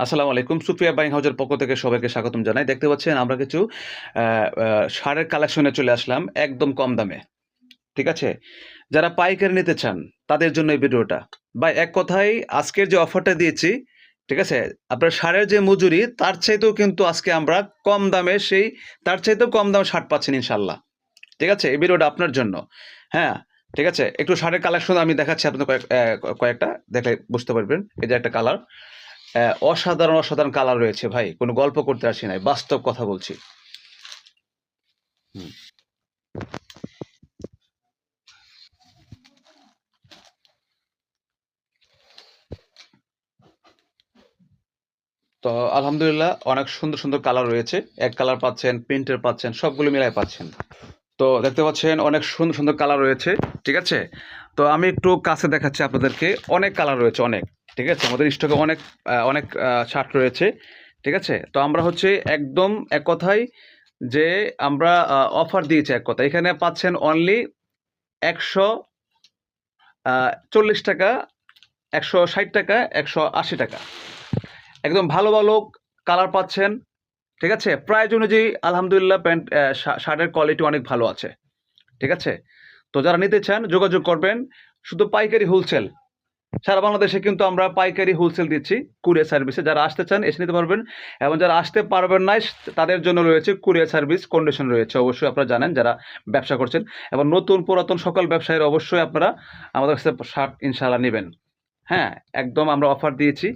আসসালামু আলাইকুম। সুফিয়া বাইং হাউজের পক্ষ থেকে সবাইকে স্বাগতম জানাই। দেখতে পাচ্ছেন আমরা কিছু আ আ সারের কালেকশনে চলে আসলাম একদম কম দামে। ঠিক আছে? যারা পাইকারি নিতে চান তাদের জন্য এই ভিডিওটা। ভাই এক কথায় আজকের যে অফারটা দিয়েছি, ঠিক আছে? আপনার সারের যে মজুরি তার চাইতেও কিন্তু আজকে আমরা কম দামে তার চাইতেও কম দামে সার পাচ্ছেন ইনশাআল্লাহ। ঠিক আছে? এই ভিডিওটা আপনার জন্য। হ্যাঁ, ঠিক আছে? একটু সারের কালেকশন আমি দেখাচ্ছি আপনাদের কয়েকটা দেখলে বুঝতে পারবেন। এই যে একটা কালার। অসাধারণ, অসাধারণ কালার রয়েছে ভাই। কোনো গল্প করতে আসি নাই। বাস্তব কথা বলছি। হুম। তো আলহামদুলিল্লাহ অনেক সুন্দর, সুন্দর কালার রয়েছে। এক কালার পাচ্ছেন, প্রিন্টের পাচ্ছেন, সবগুলো মিলায় পাচ্ছেন। তো দেখতে পাচ্ছেন অনেক সুন্দর, সুন্দর কালার রয়েছে। ঠিক আছে? তো আমি একটু কাছে দেখাচ্ছি আপনাদেরকে। অনেক কালার রয়েছে অনেক। ঠিক আছে? আমাদের স্টকে অনেক শার্ট রয়েছে। ঠিক আছে? তো আমরা হচ্ছে একদম এক কথায় যে আমরা অফার দিয়েছি এক কথায়। এখানে পাচ্ছেন অনলি ১০০ ৳৪০, ৳১৬০, ৳১৮০। একদম ভালো, ভালো কালার পাচ্ছেন। ঠিক আছে? প্রাইস অনুযায়ী আলহামদুলিল্লাহ প্যান্ট শার্টের কোয়ালিটি অনেক ভালো আছে। ঠিক আছে? তো যারা নিতে চান যোগাযোগ করবেন। শুধু পাইকারি হোলসেল। সারা বাংলাদেশে কিন্তু আমরা পাইকারি হোলসেল দিচ্ছি কুরিয়ার সার্ভিসে। যারা আসতে চান এসে নিতে পারবেন এবং যারা আসতে পারবেন না তাদের জন্য রয়েছে কুরিয়ার সার্ভিস কন্ডিশন রয়েছে। অবশ্যই আপনারা জানেন যারা ব্যবসা করছেন এবং নতুন পুরাতন সকল ব্যবসায়ীরা অবশ্যই আপনারা আমাদের কাছে শার্ট ইনশাআল্লাহ নিবেন। হ্যাঁ, একদম আমরা অফার দিয়েছি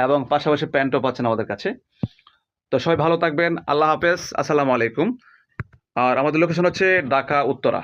এবং পাশাপাশি প্যান্টও পাচ্ছেন আমাদের কাছে। তো সবাই ভালো থাকবেন। আল্লাহ হাফেজ। আসসালামু আলাইকুম। আর আমাদের লোকেশন হচ্ছে ঢাকা উত্তরা।